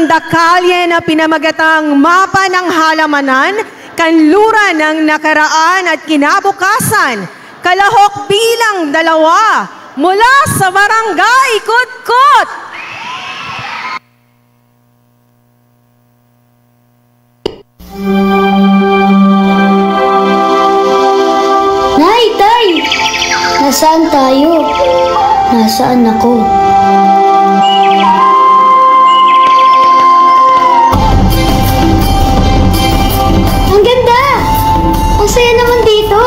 dakalye na pinamagatang mapa ng halamanan, kanluran ng nakaraan at kinabukasan, kalahok bilang 2 mula sa Barangay Kutkot. Nay, Tay! Nasaan tayo? Nasaan ako? Ang ganda! Ang saya naman dito!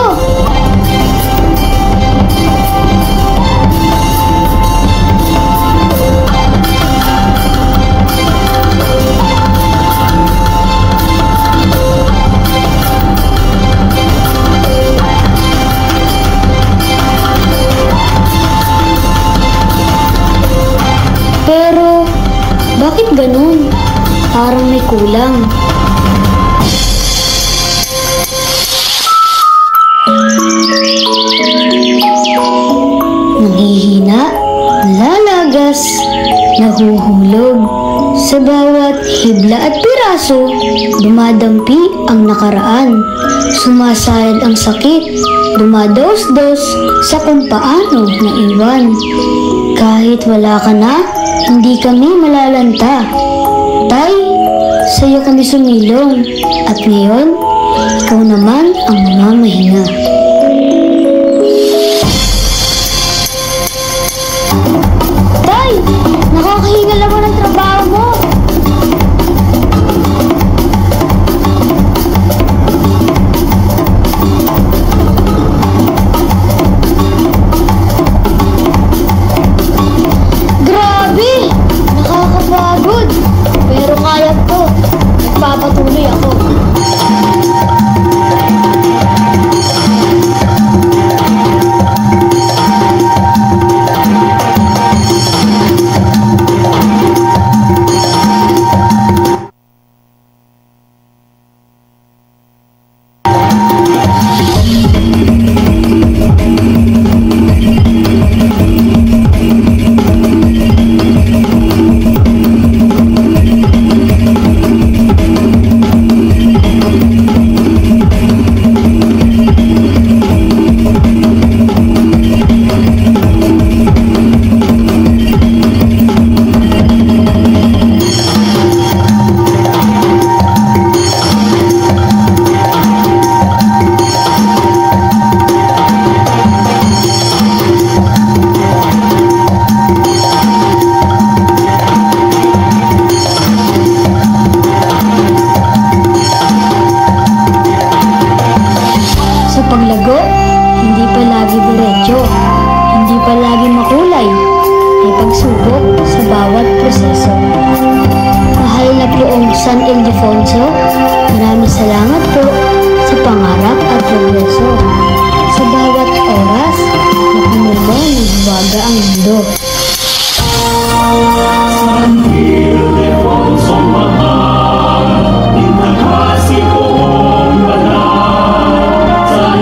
Pero, bakit ganun? Parang may kulang. Nanghihina, nalalagas, nahuhulog. Sa bawat hibla at piraso, dumadampi ang nakaraan. Sumasayad ang sakit, dumados-dos sa kung paano naiwan. Kahit wala ka na, hindi kami malalanta. Tay, sa'yo kami sumilong. At ngayon, ikaw naman ang mamamahinga. Tay, nakakahinga naman ang trabaho mo. Grabe! Nakakapagod! Pero kaya ko. Nagpapatuloy ako. Paglago, hindi palagi diretso, hindi palagi makulay, may pagsubok sa bawat proseso. Mahal na poong San Ildefonso, maraming salamat po sa pangarap at progreso. Sa bawat oras, na pumulong nagbaga ang mundo. San Ildefonso mahal, inahasi ko ang banal. Sa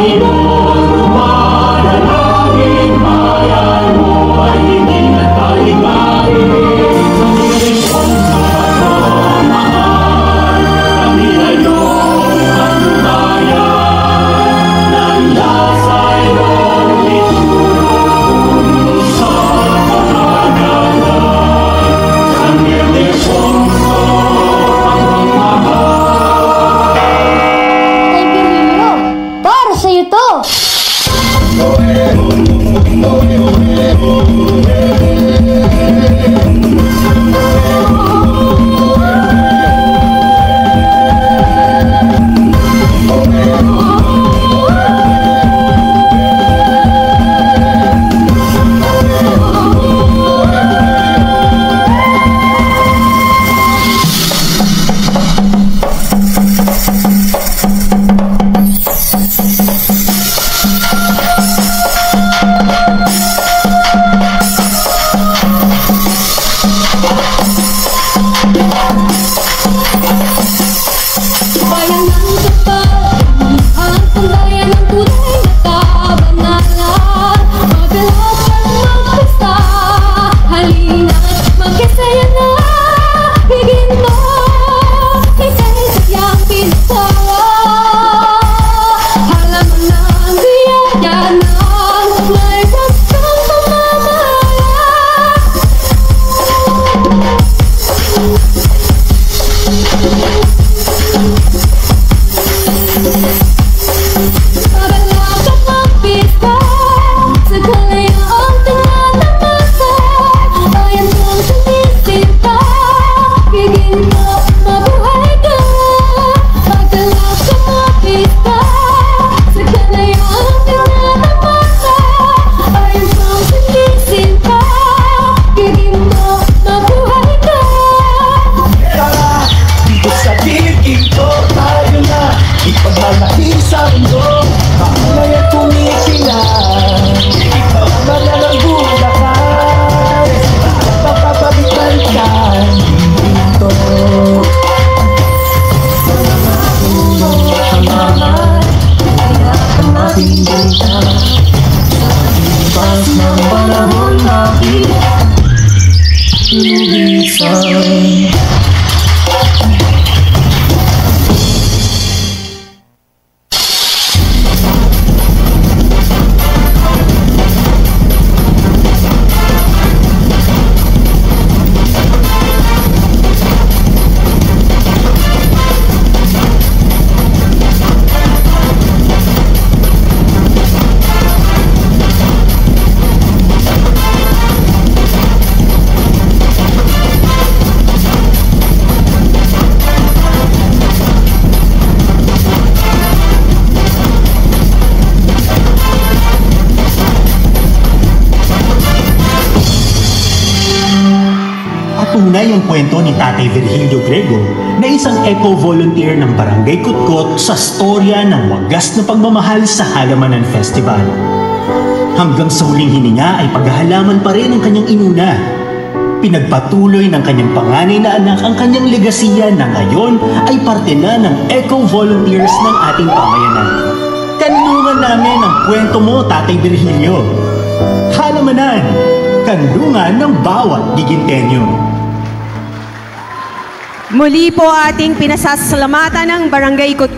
namin. Patunay ang kwento ni Tatay Virgilio Grego na isang eco-volunteer ng Barangay Kutkot sa storya ng wagas na pagmamahal sa Halamanan Festival. Hanggang sa huling hininga ay paghahalaman pa rin ang kanyang inuna. Pinagpatuloy ng kanyang panganay na anak ang kanyang legasiya na ngayon ay parte na ng eco-volunteers ng ating pamayanan. Kanlungan namin ang kwento mo, Tatay Virgilio. Halamanan, kanlungan ng bawat Gigintenyo. Muli po ating pinasasalamatan ng Barangay Kutkot